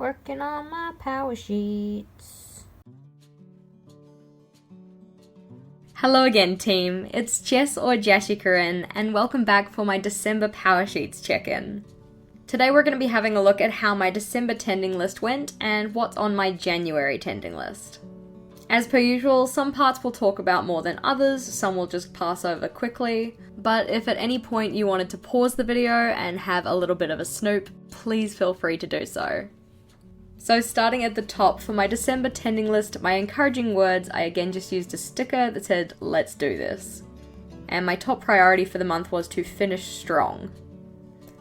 Working on my PowerSheets. Hello again, team. It's Jess or JashiiCorrin, and welcome back for my December PowerSheets check-in. Today we're going to be having a look at how my December tending list went and what's on my January tending list. As per usual, some parts we'll talk about more than others, some we'll just pass over quickly, but if at any point you wanted to pause the video and have a little bit of a snoop, please feel free to do so. So starting at the top, for my December tending list, my encouraging words, I again just used a sticker that said, "Let's do this." And my top priority for the month was to finish strong.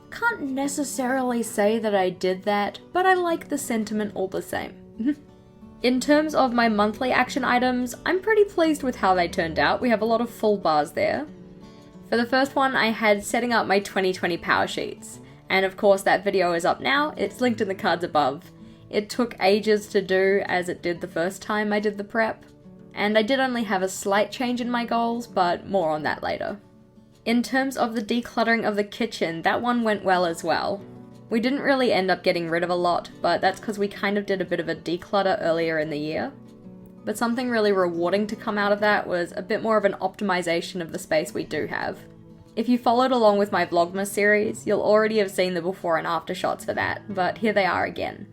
Can't necessarily say that I did that, but I like the sentiment all the same. In terms of my monthly action items, I'm pretty pleased with how they turned out. We have a lot of full bars there. For the first one, I had setting up my 2020 PowerSheets. And of course that video is up now, it's linked in the cards above. It took ages to do, as it did the first time I did the prep. And I did only have a slight change in my goals, but more on that later. In terms of the decluttering of the kitchen, that one went well as well. We didn't really end up getting rid of a lot, but that's because we kind of did a bit of a declutter earlier in the year. But something really rewarding to come out of that was a bit more of an optimization of the space we do have. If you followed along with my Vlogmas series, you'll already have seen the before and after shots for that, but here they are again.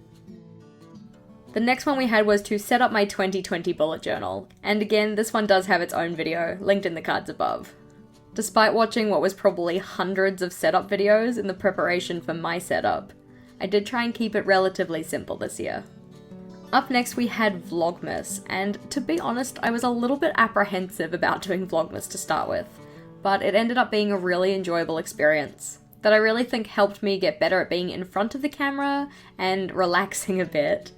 The next one we had was to set up my 2020 bullet journal, and again, this one does have its own video, linked in the cards above. Despite watching what was probably hundreds of setup videos in the preparation for my setup, I did try and keep it relatively simple this year. Up next we had Vlogmas, and to be honest, I was a little bit apprehensive about doing Vlogmas to start with, but it ended up being a really enjoyable experience that I really think helped me get better at being in front of the camera and relaxing a bit.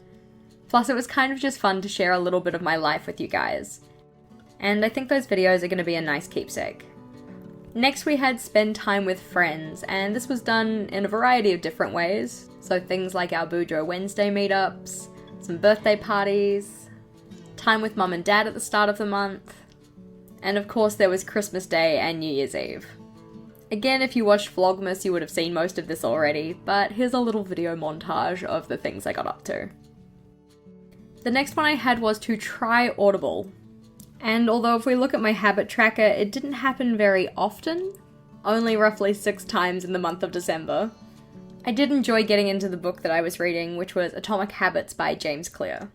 Plus it was kind of just fun to share a little bit of my life with you guys, and I think those videos are going to be a nice keepsake. Next we had spend time with friends, and this was done in a variety of different ways. So things like our Bujo Wednesday meetups, some birthday parties, time with mum and dad at the start of the month, and of course there was Christmas Day and New Year's Eve. Again, if you watched Vlogmas you would have seen most of this already, but here's a little video montage of the things I got up to. The next one I had was to try Audible. And although if we look at my habit tracker, it didn't happen very often, only roughly 6 times in the month of December, I did enjoy getting into the book that I was reading, which was Atomic Habits by James Clear.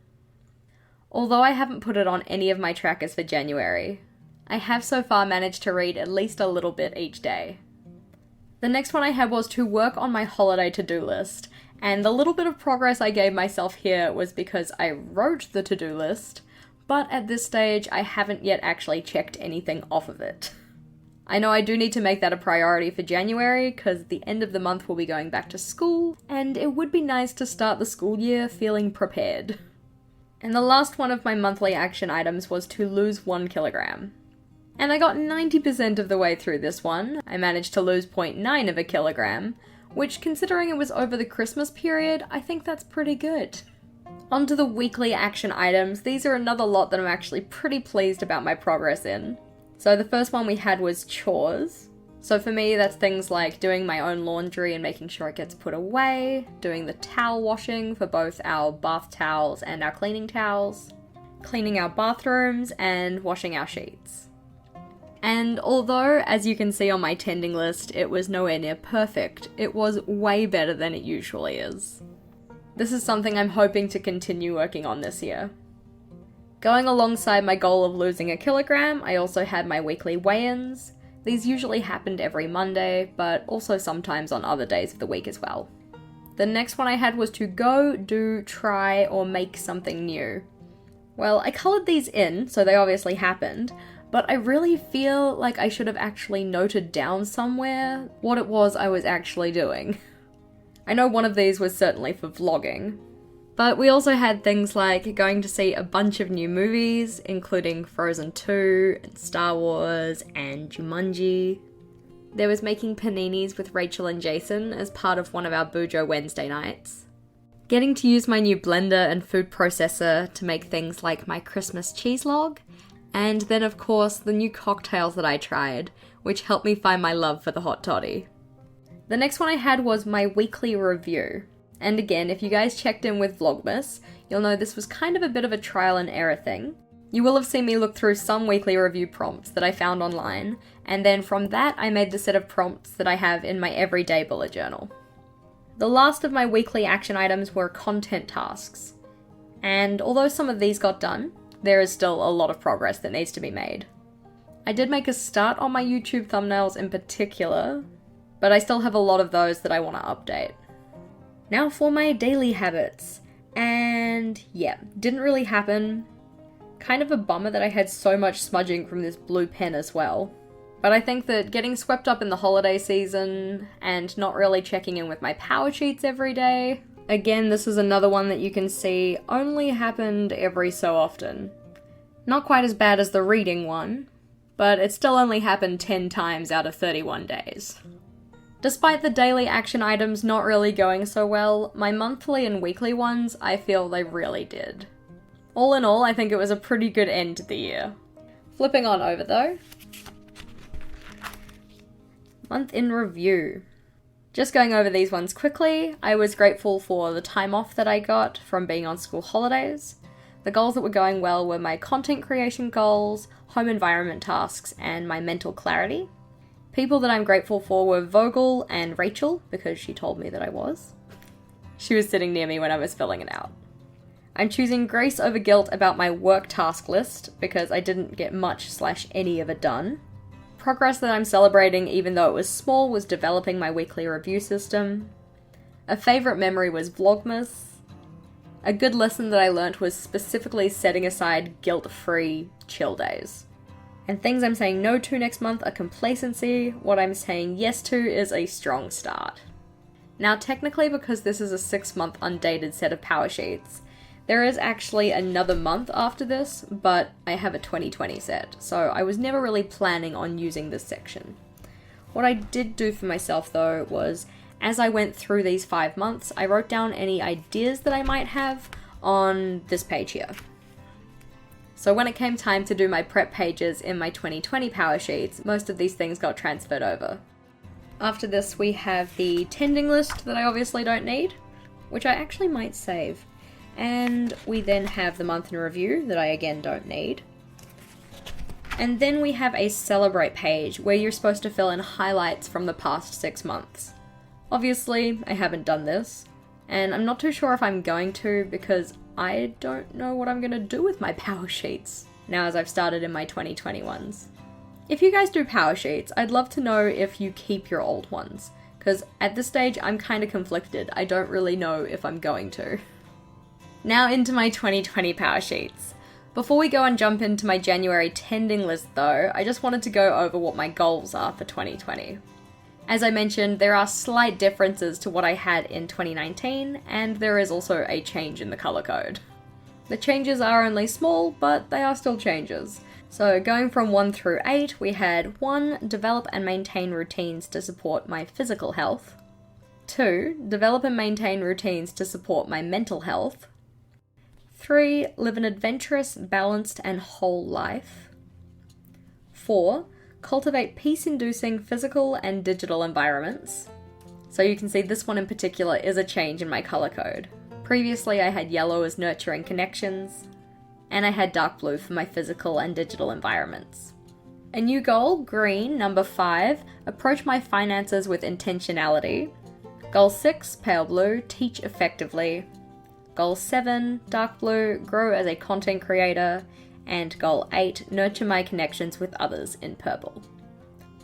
Although I haven't put it on any of my trackers for January, I have so far managed to read at least a little bit each day. The next one I had was to work on my holiday to-do list, and the little bit of progress I gave myself here was because I wrote the to-do list, but at this stage, I haven't yet actually checked anything off of it. I know I do need to make that a priority for January, because at the end of the month we'll be going back to school, and it would be nice to start the school year feeling prepared. And the last one of my monthly action items was to lose 1 kilogram. And I got 90% of the way through this one. I managed to lose 0.9 of a kilogram, which considering it was over the Christmas period, I think that's pretty good. Onto the weekly action items, these are another lot that I'm actually pretty pleased about my progress in. So the first one we had was chores. So for me that's things like doing my own laundry and making sure it gets put away, doing the towel washing for both our bath towels and our cleaning towels, cleaning our bathrooms, and washing our sheets. And although, as you can see on my tending list, it was nowhere near perfect, it was way better than it usually is. This is something I'm hoping to continue working on this year. Going alongside my goal of losing 1 kilogram, I also had my weekly weigh-ins. These usually happened every Monday, but also sometimes on other days of the week as well. The next one I had was to go, do, try, or make something new. Well, I coloured these in, so they obviously happened, but I really feel like I should have actually noted down somewhere what it was I was actually doing. I know one of these was certainly for vlogging, but we also had things like going to see a bunch of new movies, including Frozen 2, and Star Wars, and Jumanji. There was making paninis with Rachel and Jason as part of one of our Bujo Wednesday nights. Getting to use my new blender and food processor to make things like my Christmas cheese log, and then of course the new cocktails that I tried, which helped me find my love for the hot toddy. The next one I had was my weekly review. And again, if you guys checked in with Vlogmas, you'll know this was kind of a bit of a trial and error thing. You will have seen me look through some weekly review prompts that I found online, and then from that I made the set of prompts that I have in my everyday bullet journal. The last of my weekly action items were content tasks, and although some of these got done, there is still a lot of progress that needs to be made. I did make a start on my YouTube thumbnails in particular, but I still have a lot of those that I want to update. Now for my daily habits, and yeah, didn't really happen. Kind of a bummer that I had so much smudging from this blue pen as well. But I think that getting swept up in the holiday season and not really checking in with my PowerSheets every day, again, this is another one that you can see only happened every so often. Not quite as bad as the reading one, but it still only happened 10 times out of 31 days. Despite the daily action items not really going so well, my monthly and weekly ones, I feel they really did. All in all, I think it was a pretty good end to the year. Flipping on over though. Month in review. Just going over these ones quickly, I was grateful for the time off that I got from being on school holidays. The goals that were going well were my content creation goals, home environment tasks, and my mental clarity. People that I'm grateful for were Vogel and Rachel, because she told me that I was. She was sitting near me when I was filling it out. I'm choosing grace over guilt about my work task list, because I didn't get much/any of it done. Progress that I'm celebrating, even though it was small, was developing my weekly review system. A favourite memory was Vlogmas. A good lesson that I learnt was specifically setting aside guilt-free chill days. And things I'm saying no to next month are complacency. What I'm saying yes to is a strong start. Now technically, because this is a 6-month undated set of PowerSheets, there is actually another month after this, but I have a 2020 set, so I was never really planning on using this section. What I did do for myself though was, as I went through these 5 months, I wrote down any ideas that I might have on this page here. So when it came time to do my prep pages in my 2020 PowerSheets, most of these things got transferred over. After this we have the tending list that I obviously don't need, which I actually might save. And we then have the month in review that I again don't need. And then we have a celebrate page where you're supposed to fill in highlights from the past 6 months. Obviously, I haven't done this, and I'm not too sure if I'm going to because I don't know what I'm going to do with my PowerSheets now as I've started in my 2020 ones. If you guys do PowerSheets, I'd love to know if you keep your old ones, because at this stage I'm kind of conflicted. I don't really know if I'm going to. Now into my 2020 PowerSheets. Before we go and jump into my January tending list though, I just wanted to go over what my goals are for 2020. As I mentioned, there are slight differences to what I had in 2019, and there is also a change in the color code. The changes are only small, but they are still changes. So going from 1 through 8, we had 1. Develop and maintain routines to support my physical health. 2. Develop and maintain routines to support my mental health. 3. Live an adventurous, balanced, and whole life. 4. Cultivate peace-inducing physical and digital environments. So you can see this one in particular is a change in my color code. Previously I had yellow as nurturing connections, and I had dark blue for my physical and digital environments. A new goal, green, number 5, approach my finances with intentionality. Goal 6, pale blue, teach effectively. Goal 7, dark blue, grow as a content creator. And goal 8, nurture my connections with others in purple.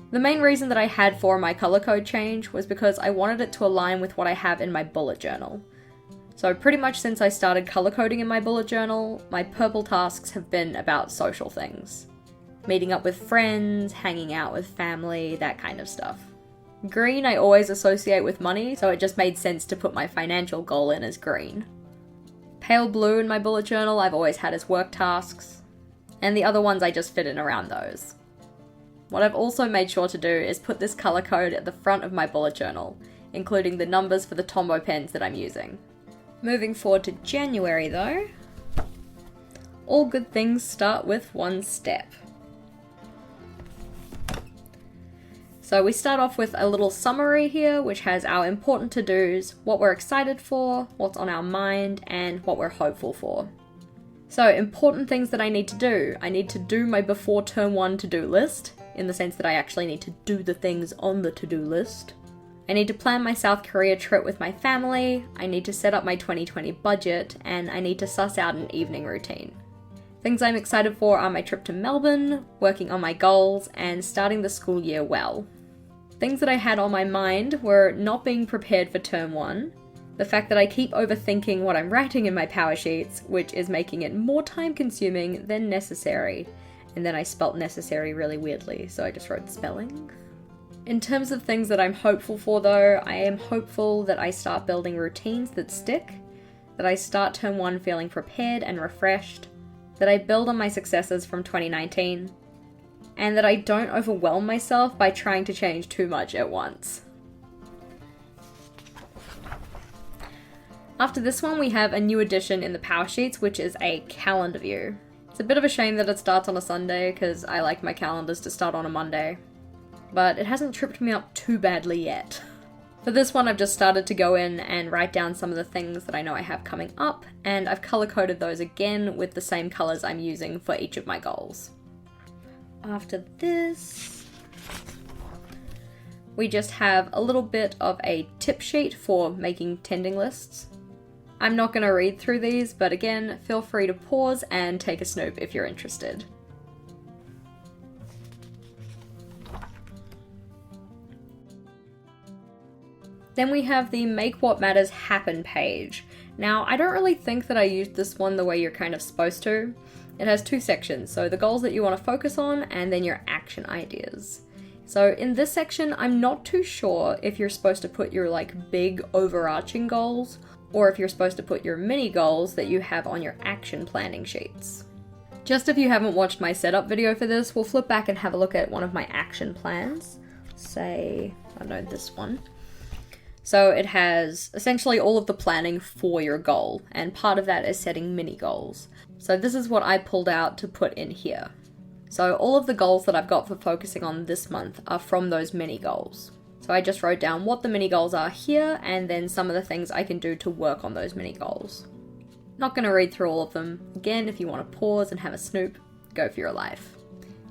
The main reason that I had for my color code change was because I wanted it to align with what I have in my bullet journal. So pretty much since I started color coding in my bullet journal, my purple tasks have been about social things. Meeting up with friends, hanging out with family, that kind of stuff. Green I always associate with money, so it just made sense to put my financial goal in as green. Pale blue in my bullet journal I've always had as work tasks, and the other ones I just fit in around those. What I've also made sure to do is put this color code at the front of my bullet journal, including the numbers for the Tombow pens that I'm using. Moving forward to January though, all good things start with one step. So we start off with a little summary here, which has our important to-dos, what we're excited for, what's on our mind, and what we're hopeful for. So important things that I need to do. I need to do my before term 1 to-do list, in the sense that I actually need to do the things on the to-do list. I need to plan my South Korea trip with my family, I need to set up my 2020 budget, and I need to suss out an evening routine. Things I'm excited for are my trip to Melbourne, working on my goals, and starting the school year well. Things that I had on my mind were not being prepared for term 1, the fact that I keep overthinking what I'm writing in my PowerSheets, which is making it more time consuming than necessary, and then I spelt necessary really weirdly, so I just wrote spelling. In terms of things that I'm hopeful for though, I am hopeful that I start building routines that stick, that I start term 1 feeling prepared and refreshed, that I build on my successes from 2019, and that I don't overwhelm myself by trying to change too much at once. After this one, we have a new addition in the PowerSheets, which is a calendar view. It's a bit of a shame that it starts on a Sunday, because I like my calendars to start on a Monday. But it hasn't tripped me up too badly yet. For this one, I've just started to go in and write down some of the things that I know I have coming up, and I've color-coded those again with the same colors I'm using for each of my goals. After this, we just have a little bit of a tip sheet for making tending lists. I'm not going to read through these, but again, feel free to pause and take a snoop if you're interested. Then we have the Make What Matters Happen page. Now, I don't really think that I used this one the way you're kind of supposed to. It has 2 sections, so the goals that you want to focus on, and then your action ideas. So in this section, I'm not too sure if you're supposed to put your big overarching goals, or if you're supposed to put your mini goals that you have on your action planning sheets. Just if you haven't watched my setup video for this, we'll flip back and have a look at one of my action plans. Say, I don't know, this one. So it has essentially all of the planning for your goal, and part of that is setting mini goals. So this is what I pulled out to put in here. So all of the goals that I've got for focusing on this month are from those mini goals. So I just wrote down what the mini goals are here, and then some of the things I can do to work on those mini goals. Not going to read through all of them. Again, if you want to pause and have a snoop, go for your life.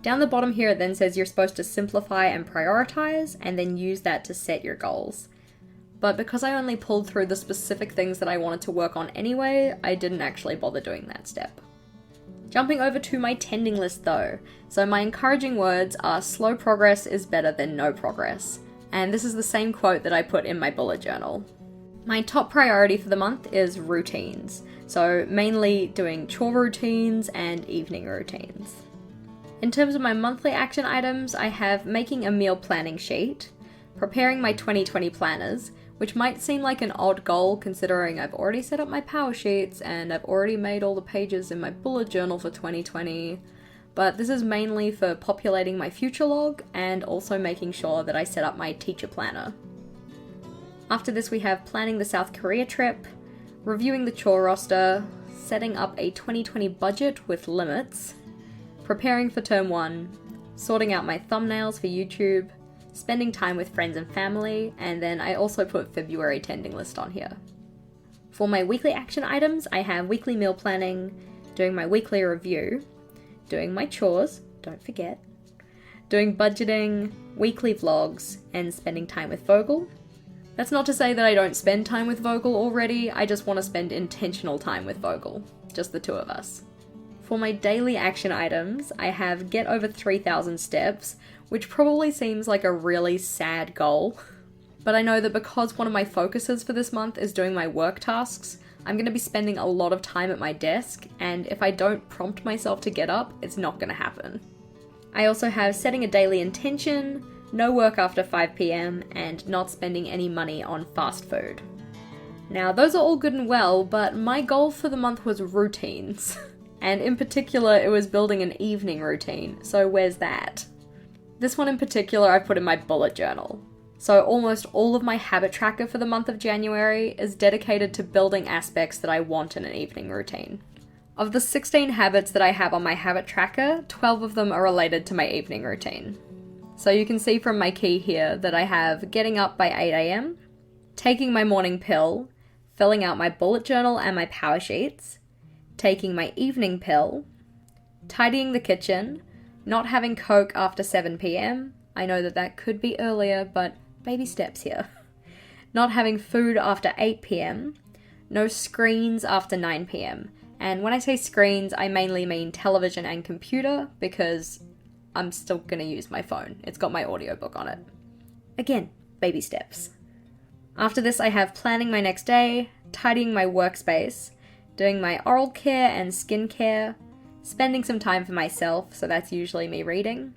Down the bottom here it then says you're supposed to simplify and prioritize, and then use that to set your goals. But because I only pulled through the specific things that I wanted to work on anyway, I didn't actually bother doing that step. Jumping over to my tending list though. So my encouraging words are slow progress is better than no progress. And this is the same quote that I put in my bullet journal. My top priority for the month is routines. So mainly doing chore routines and evening routines. In terms of my monthly action items, I have making a meal planning sheet, preparing my 2020 planners, which might seem like an odd goal considering I've already set up my PowerSheets and I've already made all the pages in my bullet journal for 2020, but this is mainly for populating my future log and also making sure that I set up my teacher planner. After this we have planning the South Korea trip, reviewing the chore roster, setting up a 2020 budget with limits, preparing for term 1, sorting out my thumbnails for YouTube, spending time with friends and family, and then I also put February tending list on here. For my weekly action items, I have weekly meal planning, doing my weekly review, doing my chores, don't forget, doing budgeting, weekly vlogs, and spending time with Vogel. That's not to say that I don't spend time with Vogel already, I just want to spend intentional time with Vogel, just the 2 of us. For my daily action items, I have get over 3,000 steps, which probably seems like a really sad goal. But I know that because one of my focuses for this month is doing my work tasks, I'm going to be spending a lot of time at my desk, and if I don't prompt myself to get up, it's not going to happen. I also have setting a daily intention, no work after 5 PM, and not spending any money on fast food. Now, those are all good and well, but my goal for the month was routines. And in particular, it was building an evening routine, so where's that? This one in particular I put in my bullet journal. So almost all of my habit tracker for the month of January is dedicated to building aspects that I want in an evening routine. Of the 16 habits that I have on my habit tracker, 12 of them are related to my evening routine. So you can see from my key here that I have getting up by 8 AM, taking my morning pill, filling out my bullet journal and my PowerSheets, taking my evening pill, tidying the kitchen, not having Coke after 7 PM. I know that that could be earlier, but baby steps here. Not having food after 8 PM, no screens after 9 PM. And when I say screens, I mainly mean television and computer because I'm still gonna use my phone. It's got my audiobook on it. Again, baby steps. After this, I have planning my next day, tidying my workspace, doing my oral care and skincare, spending some time for myself, so that's usually me reading,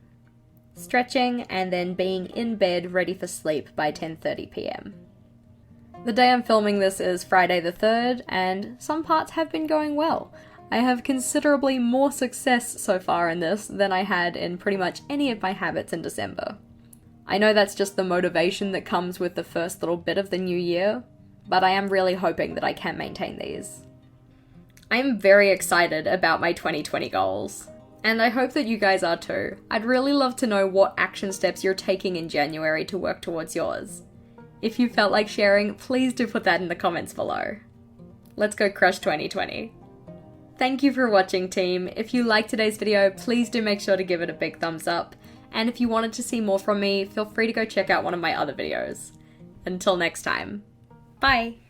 stretching, and then being in bed ready for sleep by 10:30 PM. The day I'm filming this is Friday the 3rd, and some parts have been going well. I have considerably more success so far in this than I had in pretty much any of my habits in December. I know that's just the motivation that comes with the first little bit of the new year, but I am really hoping that I can maintain these. I am very excited about my 2020 goals, and I hope that you guys are too. I'd really love to know what action steps you're taking in January to work towards yours. If you felt like sharing, please do put that in the comments below. Let's go crush 2020. Thank you for watching, team. If you liked today's video, please do make sure to give it a big thumbs up. And if you wanted to see more from me, feel free to go check out one of my other videos. Until next time, bye!